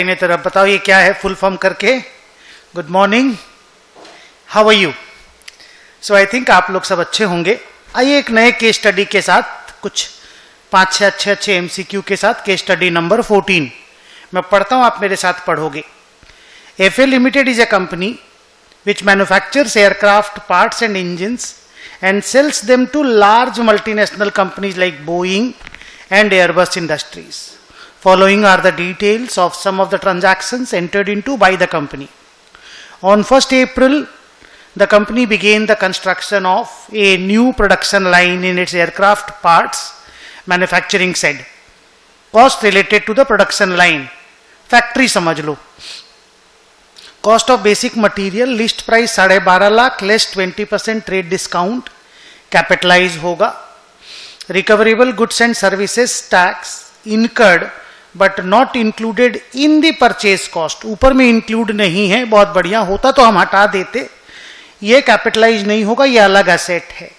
ने तरफ बताओ ये क्या है फुल फॉर्म करके। Good morning, how are you. So I think आप लोग सब अच्छे होंगे। आइए एक नए केस स्टडी के साथ, कुछ 5-6 अच्छे एमसीक्यू के साथ केस स्टडी नंबर 14 मैं पढ़ता हूं, आप मेरे साथ पढ़ोगे। FA limited is a company which manufactures aircraft parts and engines and sells them to large multinational companies like Boeing and Airbus Industries. Following are the details of some of the transactions entered into by the company. On 1st April, the company began the construction of a new production line in its aircraft parts manufacturing shed. Cost related to the production line. Factory समझ लो। Cost of basic material list price 12.5 lakh less 20% trade discount capitalise होगा। Recoverable goods and services tax incurred but not included in the purchase cost, ऊपर में include नहीं है, बहुत बढ़िया होता तो हम हटा देते, ये कैपिटलाइज नहीं होगा, ये अलग एसेट है।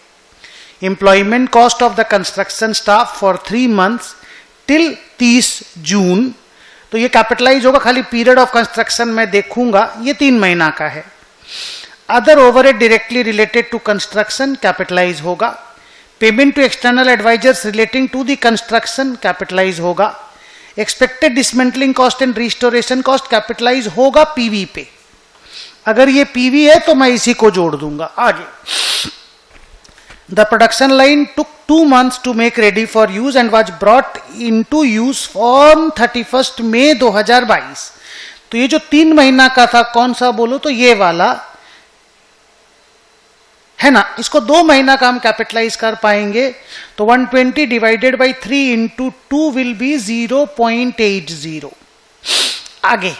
Employment cost of the construction staff for 3 months till 30 जून, तो ये कैपिटलाइज होगा, खाली पीरियड ऑफ कंस्ट्रक्शन में देखूंगा, ये 3 महीना का है। Other overhead directly related to construction capitalise होगा। Payment to external advisers relating to the construction capitalise होगा। Expected dismantling cost and restoration cost capitalise होगा पीवी पे। अगर ये पीवी है तो मैं इसी को जोड़ दूंगा। आगे, the production line took 2 months to make ready for use and was brought into use on 31st May 2022। तो ये जो 3 महीना का था कौन सा बोलो तो ये वाला है ना, इसको 2 महीना का हम कैपिटलाइज कर पाएंगे, तो 120 divided by 3 into 2 will be 0.80। आगे,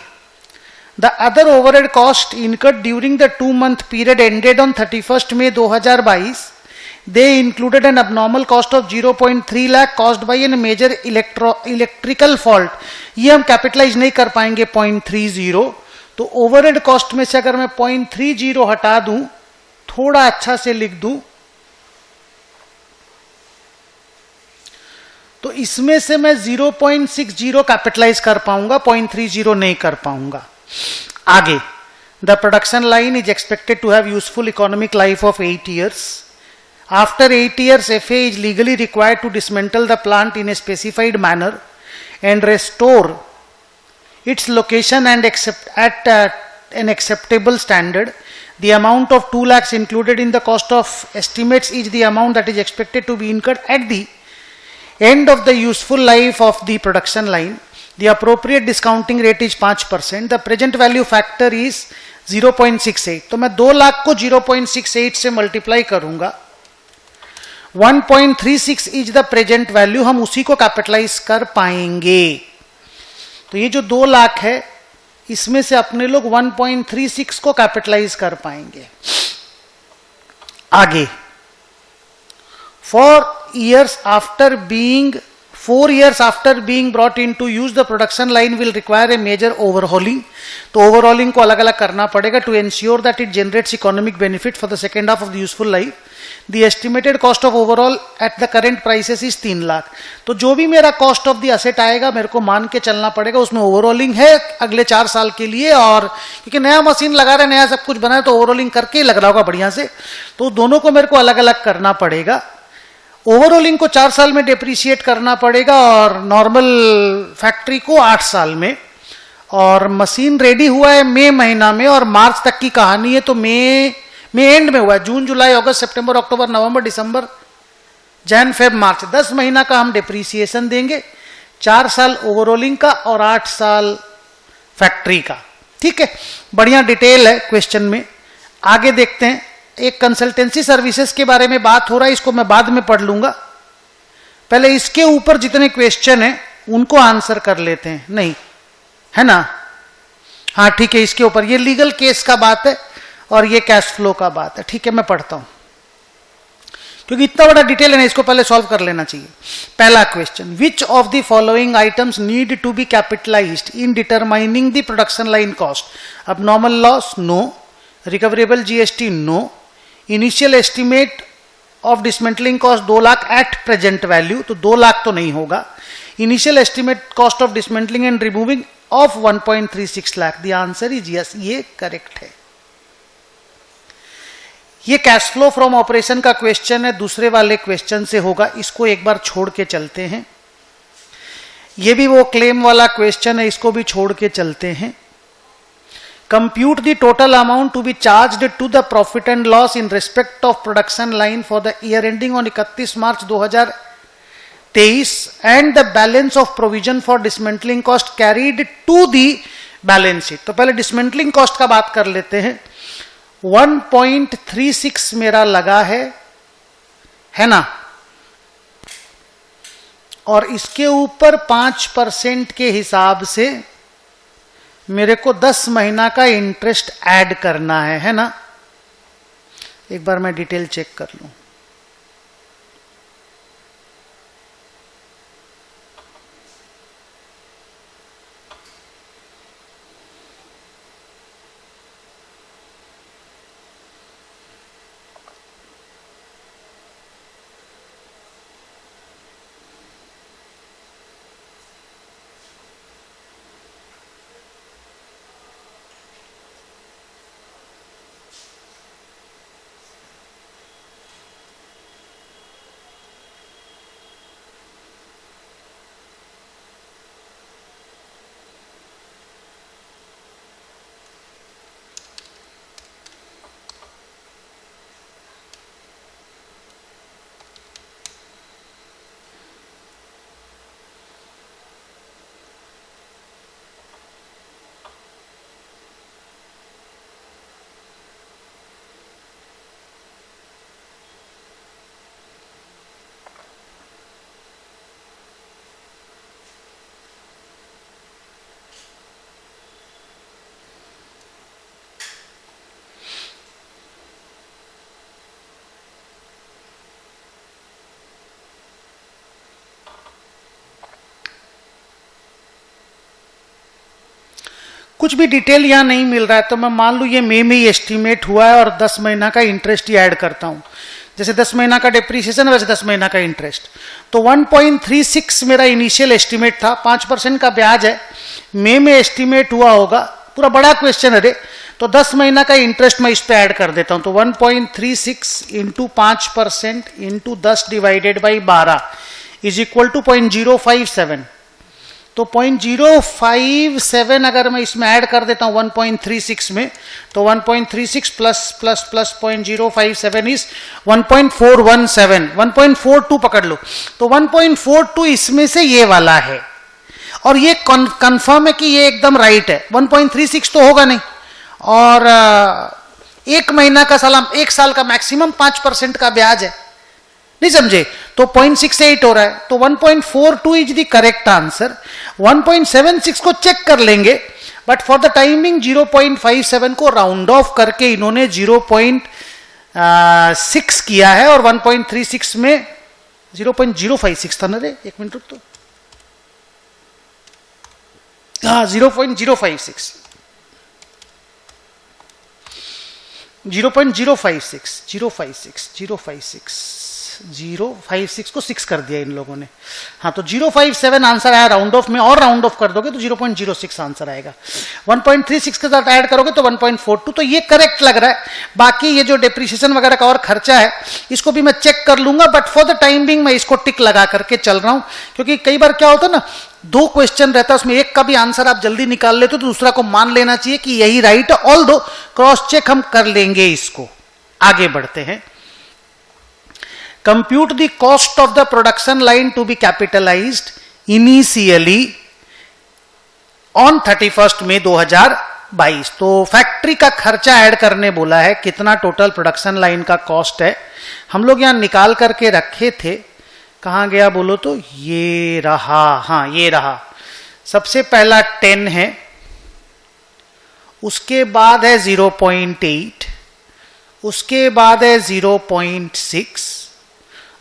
the other overhead cost incurred during the 2-month period ended on 31st May 2022, they included an abnormal cost of 0.3 lakh caused by a major electrical fault। ये हम capitalise नहीं कर पाएंगे 0.30, तो overhead cost में से अगर मैं 0.30 हटा दूं, थोड़ा अच्छा से लिख दूं, तो इसमें से मैं 0.60 कैपिटलाइज कर पाऊंगा, 0.30 नहीं कर पाऊंगा। आगे, the production line is expected to have useful economic life of 8 years। After 8 years, FA is legally required to dismantle the plant in a specified manner and restore its location and at an acceptable standard. The amount of 2 lakhs included in the cost of estimates is the amount that is expected to be incurred at the end of the useful life of the production line. The appropriate discounting rate is 5%. The present value factor is 0.68। तो मैं 2 लाख को 0.68 से multiply करूंगा, 1.36 is the present value, हम उसी को capitalise कर पाएंगे। तो ये जो 2 लाख है इसमें से अपने लोग 1.36 को कैपिटलाइज कर पाएंगे। आगे, 4 years after being brought into use, the production line will require a major overhauling। तो ओवरऑलिंग को अलग अलग करना पड़ेगा to ensure that it generates economic benefit for the second half of the useful life। The estimated cost of overall at the current prices is 3 lakh. तो जो भी मेरा कॉस्ट ऑफ द असेट आएगा मेरे को मान के चलना पड़ेगा, उसमें ओवरऑलिंग है अगले 4 साल के लिए, और क्योंकि नया मशीन लगा रहे, नया सब कुछ बना है, तो ओवरऑलिंग करके लग रहा होगा बढ़िया से, तो दोनों को मेरे को अलग अलग करना पड़ेगा। ओवरऑलिंग को 4 साल में डिप्रिशिएट करना पड़ेगा और नॉर्मल फैक्ट्री को 8 साल में। और मशीन रेडी हुआ है मई महीना में और मार्च तक की कहानी है, तो मई एंड में हुआ है, जून जुलाई अगस्त सितंबर अक्टूबर नवंबर दिसंबर जैन फेब मार्च, 10 महीना का हम डिप्रिसिएशन देंगे, 4 साल ओवरऑलिंग का और 8 साल फैक्ट्री का। ठीक है, बढ़िया डिटेल है क्वेश्चन में। आगे देखते हैं, एक कंसल्टेंसी सर्विसेज के बारे में बात हो रहा है, इसको मैं बाद में पढ़ लूंगा, पहले इसके ऊपर जितने क्वेश्चन हैं उनको आंसर कर लेते हैं, नहीं है ना। हाँ ठीक है, इसके ऊपर ये लीगल केस का बात है और ये कैश फ्लो का बात है। ठीक है, मैं पढ़ता हूं क्योंकि इतना बड़ा डिटेल है ना, इसको पहले सॉल्व कर लेना चाहिए। पहला question, which of the following items need to be capitalised in determining the production line cost? Abnormal loss, no. Recoverable GST, no. Initial estimate of dismantling cost 2 lakh at present value, तो 2 लाख तो नहीं होगा। Initial estimate cost of dismantling and removing of 1.36 lakh. The answer is yes, ये correct है। ये cash flow from operation का question है, दूसरे वाले क्वेश्चन से होगा, इसको एक बार छोड़ के चलते हैं। ये भी वो क्लेम वाला क्वेश्चन है, इसको भी छोड़ के चलते हैं। Compute the total amount to be charged to the profit and loss in respect of production line for the year ending on 31 March 2023 and the balance of provision for dismantling cost carried to the balance sheet. तो पहले dismantling cost का बात कर लेते हैं। 1.36 मेरा लगा है ना, और इसके ऊपर 5% के हिसाब से मेरे को 10 महीना का इंटरेस्ट ऐड करना है ना। एक बार मैं डिटेल चेक कर लूं। कुछ भी डिटेल यहां नहीं मिल रहा है, तो मैं मान लूं ये मई में ही एस्टिमेट हुआ है और 10 महीना का इंटरेस्ट ही ऐड करता हूं। जैसे 10 महीना का डिप्रीसिएशन वैसे 10 महीना का इंटरेस्ट। तो 1.36 मेरा इनिशियल एस्टिमेट था, 5% का ब्याज है, मई में एस्टिमेट हुआ होगा। पूरा बड़ा क्वेश्चन है रे, तो 10 महीना का इंटरेस्ट मैं इस पे ऐड कर देता हूं। तो 1.36 into 5% into 10 divided by 12 is equal to 0.057। तो 0.057 अगर मैं इसमें ऐड कर देता हूं 1.36 में, तो 1.36 प्लस प्लस प्लस 0.057 इज 1.417, 1.42 पकड़ लो। तो 1.42 इसमें से ये वाला है, और ये कंफर्म है कि ये एकदम राइट है। 1.36 तो होगा नहीं, और एक महीना का एक साल का मैक्सिमम 5% का ब्याज है, नहीं समझे, तो 0.68 हो रहा है। तो 1.42 इज द करेक्ट आंसर। 1.76 को चेक कर लेंगे, बट फॉर द टाइमिंग 0.57 को राउंड ऑफ करके इन्होंने 0.6 किया है, और 1.36 में 0.056 था ना रे, एक मिनट रुक तो, हाँ 0.056 0.056 को 6 कर दिया इन लोगों ने। हाँ, तो 057 आंसर आया राउंड ऑफ में, और राउंड ऑफ कर दोगे तो 0.06 आंसर आएगा। 1.36 के साथ ऐड करोगे तो 1.42, तो ये करेक्ट लग रहा है। बाकी ये जो डिप्रिसिएशन वगैरह का और खर्चा है इसको भी मैं चेक कर लूंगा, but for the time being मैं इसको टिक लगा करके चल रहा हूं, क्योंकि कई बार क्या होता है ना, 2 क्वेश्चन रहता है, उसमें एक का भी आंसर आप जल्दी निकाल लेते हो तो दूसरा को मान लेना चाहिए कि यही राइट है। ऑल दो क्रॉस चेक हम कर लेंगे इसको। आगे बढ़ते हैं। Compute the cost of the production line to be capitalized initially on 31st May 2022। तो फैक्ट्री का खर्चा ऐड करने बोला है, कितना टोटल प्रोडक्शन लाइन का कॉस्ट है। हम लोग यहां निकाल करके रखे थे, कहां गया बोलो तो, ये रहा, हाँ ये रहा। सबसे पहला 10 है, उसके बाद है 0.8, उसके बाद है 0.6,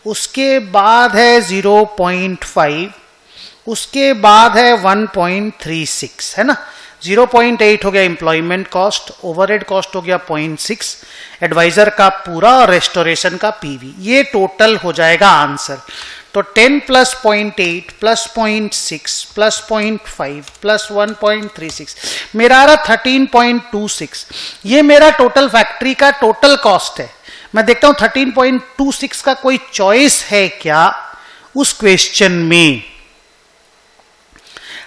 उसके बाद है 0.5, उसके बाद है 1.36, है ना। 0.8 हो गया एम्प्लॉयमेंट कॉस्ट, ओवरहेड कॉस्ट हो गया 0.6, एडवाइजर का पूरा और रेस्टोरेशन का पीवी, ये टोटल हो जाएगा आंसर। तो 10 प्लस 0.8 प्लस 0.6 प्लस 0.5 प्लस 1.36 मेरा आ रहा 13.26। ये मेरा टोटल फैक्ट्री का टोटल कॉस्ट है। मैं देखता हूं 13.26 का कोई चॉइस है क्या उस क्वेश्चन में।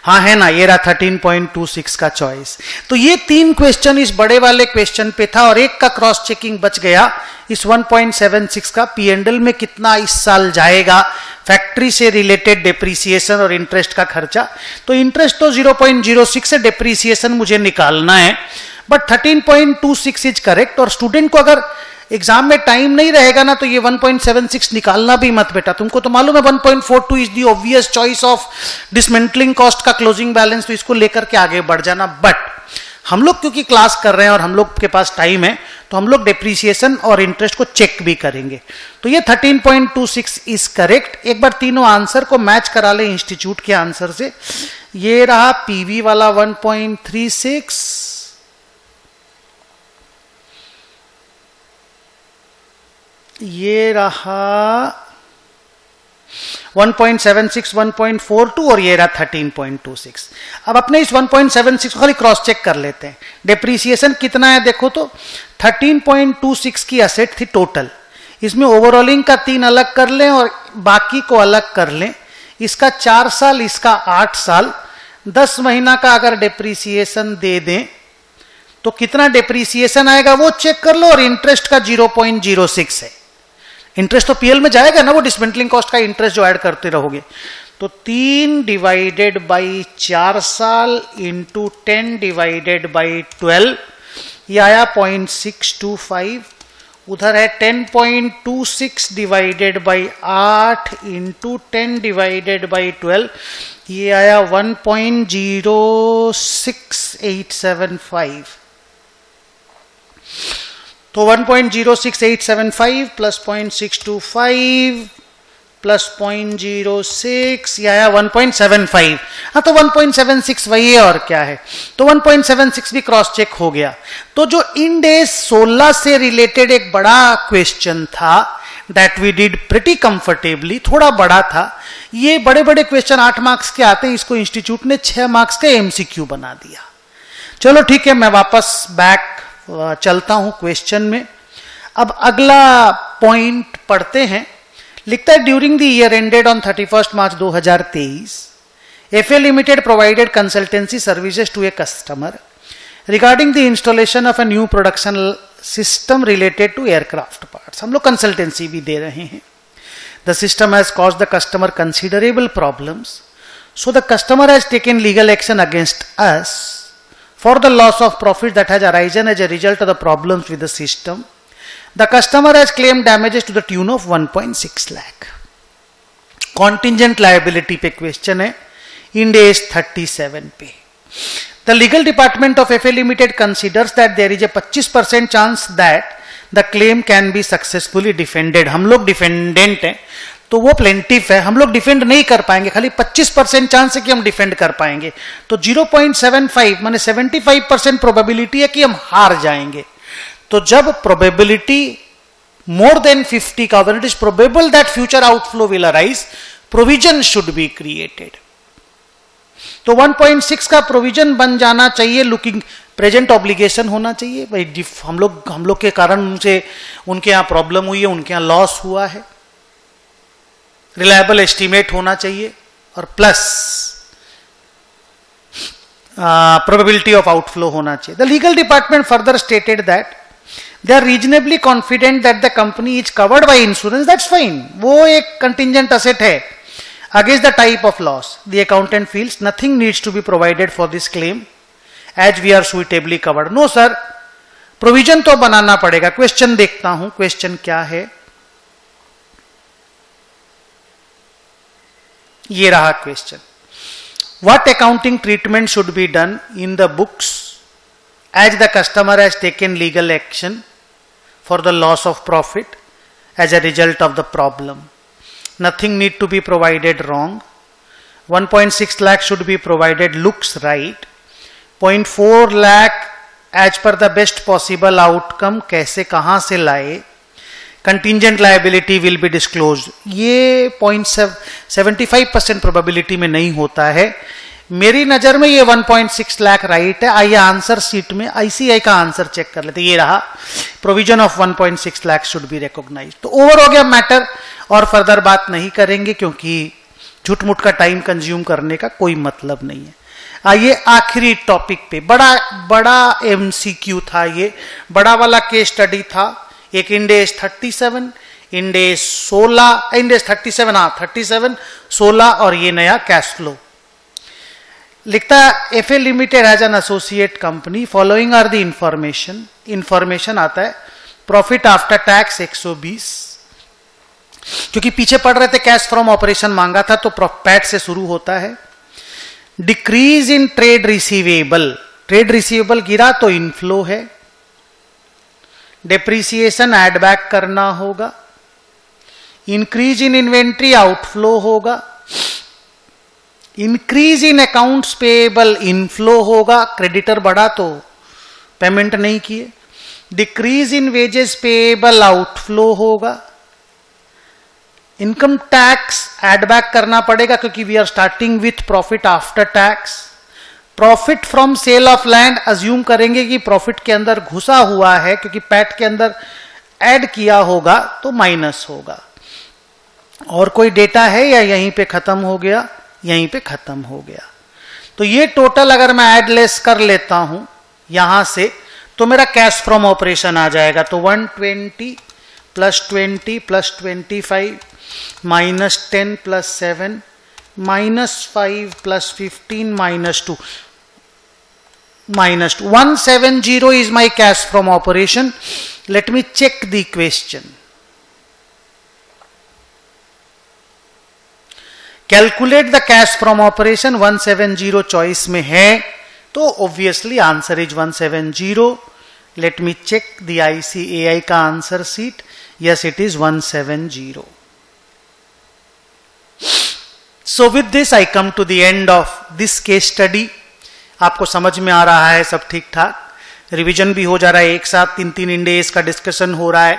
हाँ है ना, ये रहा 13.26 का चॉइस। तो ये 3 क्वेश्चन इस बड़े वाले क्वेश्चन पे था और एक का क्रॉस चेकिंग बच गया। इस 1.76 का P&L में कितना इस साल जाएगा, फैक्ट्री से रिलेटेड डेप्रीसिएशन और इंटरेस्ट का खर्चा। तो इंटरेस्ट तो 0.06 है, डेप्रीसिएशन मुझे निकालना है, बट 13.26 इज करेक्ट। और स्टूडेंट को अगर एग्जाम में टाइम नहीं रहेगा ना तो ये 1.76 निकालना भी मत बेटा। तुमको तो मालूम है 1.42 is the obvious choice of dismantling cost का क्लोजिंग बैलेंस, तो इसको लेकर के आगे बढ़ जाना। बट हम लोग क्योंकि क्लास कर रहे हैं और हम लोग के पास टाइम है तो हम लोग डेप्रीसिएशन और इंटरेस्ट को चेक भी करेंगे। तो ये 13.26 इज करेक्ट। एक बार तीनों आंसर को मैच करा ले इंस्टीट्यूट के आंसर से। ये रहा पीवी वाला 1.36, ये रहा 1.76, 1.42 और ये रहा 13.26। अब अपने इस 1.76 को खाली क्रॉस चेक कर लेते हैं। डेप्रीसिएशन कितना है देखो तो 13.26 की असेट थी टोटल। इसमें ओवरऑलिंग का 3 अलग कर लें और बाकी को अलग कर लें। इसका 4 साल, इसका 8 साल, 10 महीना का अगर डेप्रीसिएशन दे दें तो कितना डेप्रीसिएशन आएगा वो चेक कर लो। और इंटरेस्ट का 0.06 है। इंटरेस्ट तो पीएल में जाएगा ना, वो डिसमेंटलिंग कॉस्ट का इंटरेस्ट जो ऐड करते रहोगे। तो 3 डिवाइडेड बाई 4 साल इंटू 10 डिवाइडेड बाई 12, ये आया 0.625। उधर है 10.26 divided by 8 into 10 divided by 12, ये आया 1.06875। तो 1.06875 प्लस 0.625 प्लस 0.06, यह आया 1.75। हाँ तो 1.76 वही है और क्या है। तो 1.76 भी क्रॉस चेक हो गया। तो जो इन डेज 16 से रिलेटेड एक बड़ा क्वेश्चन था that we did pretty comfortably, थोड़ा बड़ा था। ये बड़े बड़े क्वेश्चन 8 मार्क्स के आते हैं, इसको इंस्टीट्यूट ने 6 मार्क्स का एमसीक्यू बना दिया। चलो ठीक है, मैं वापस बैक चलता हूं क्वेश्चन में। अब अगला पॉइंट पढ़ते हैं। लिखता है during the year ended on 31 March 2023 FA limited provided consultancy services to a customer regarding the installation of a new production system related to aircraft parts. हम लोग कंसल्टेंसी भी दे रहे हैं। The system has caused the customer considerable problems, so the customer has taken legal action against us for the loss of profit that has arisen as a result of the problems with the system. The customer has claimed damages to the tune of 1.6 lakh. Contingent liability पे question है, Ind AS 37 पे। The legal department of FA Limited considers that there is a 25% chance that the claim can be successfully defended. हम लोग defendant हैं तो वो plaintiff है, हम लोग डिफेंड नहीं कर पाएंगे, खाली 25% चांस है कि हम डिफेंड कर पाएंगे। तो 0.75 माने 75% प्रोबेबिलिटी है कि हम हार जाएंगे। तो जब प्रोबेबिलिटी मोर देन 50 का, when it is probable that future outflow will arise, provision should be created. तो 1.6 का प्रोविजन बन जाना चाहिए। लुकिंग प्रेजेंट ऑब्लिगेशन होना चाहिए भाई, हम लोग के कारण उनके यहाँ प्रॉब्लम हुई है, उनके यहाँ लॉस हुआ है। रिलायबल एस्टीमेट होना चाहिए और प्लस प्रोबेबिलिटी ऑफ आउटफ्लो होना चाहिए। The legal department further stated that they are reasonably confident that the company is covered by insurance, that's fine, वो एक कंटिजेंट असेट है against the type of loss. The accountant feels nothing needs to be provided for this claim as we are suitably covered. No sir, provision तो बनाना पड़ेगा। Question देखता हूं, question क्या है। ये रहा question. What accounting treatment should be done in the books as the customer has taken legal action for the loss of profit as a result of the problem? Nothing need to be provided wrong. 1.6 lakh should be provided, looks right. 0.4 lakh as per the best possible outcome, कैसे कहां से लाए, contingent liability will be disclose. ये 0.75% probability में नहीं होता है। मेरी नजर में ये 1.6 लाख राइट है। आइए आंसर सीट में आईसीआई का आंसर चेक कर लेते। ये रहा, provision of 1.6 lakh should be recognised. तो ओवर हो गया मैटर, और फर्दर बात नहीं करेंगे क्योंकि झूठ-मूठ का टाइम कंज्यूम करने का कोई मतलब नहीं है। आइए आखिरी टॉपिक पे, बड़ा एमसीक्यू था ये, बड़ा वाला केस स्टडी था। एक इंडेस 37, इंडेस 16, इंडेस 37, हाँ 37, 16 और ये नया कैश फ्लो। लिखता है FA limited has an associate company, following are the information आता है प्रॉफिट आफ्टर टैक्स 120, क्योंकि पीछे पढ़ रहे थे कैश फ्रॉम ऑपरेशन मांगा था तो पैट से शुरू होता है। डिक्रीज इन ट्रेड रिसीवेबल गिरा तो इनफ्लो है। डेप्रिसिएशन एड बैक करना होगा। इंक्रीज इन इन्वेंट्री आउटफ्लो होगा। Increase in accounts payable inflow होगा, क्रेडिटर बढ़ा तो पेमेंट नहीं किए। Decrease in wages payable outflow होगा। इनकम टैक्स एड बैक करना पड़ेगा क्योंकि we are starting with profit after tax. Profit from sale of land assume करेंगे कि प्रॉफिट के अंदर घुसा हुआ है, क्योंकि पैट के अंदर ऐड किया होगा तो माइनस होगा। और कोई डेटा है या यहीं पे खत्म हो गया? यहीं पे खत्म हो गया। तो ये टोटल अगर मैं ऐड लेस कर लेता हूं यहां से तो मेरा कैश फ्रॉम ऑपरेशन आ जाएगा। तो 120 plus 20 plus 25 minus 10 plus 7 minus 5 plus 15 minus 2 minus 2. 170 is my cash from operation. Let me check the question. Calculate the cash from operation. 170 choice में है तो obviously answer is 170. Let me check the ICAI का answer sheet. Yes, it is 170. So with this I come to the end of this case study. आपको समझ में आ रहा है सब ठीक ठाक, रिवीजन भी हो जा रहा है, एक साथ 3 इंडेस का डिस्कशन हो रहा है।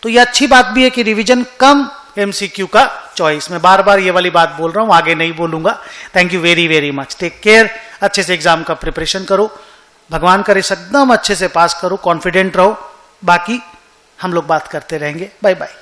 तो ये अच्छी बात भी है कि रिवीजन कम एमसीक्यू का चॉइस। मैं बार बार ये वाली बात बोल रहा हूं, आगे नहीं बोलूंगा। Thank you very very much. Take care. अच्छे से एग्जाम का प्रिपरेशन करो, भगवान करे एकदम अच्छे से पास करो, कॉन्फिडेंट रहो। बाकी हम लोग बात करते रहेंगे। Bye bye.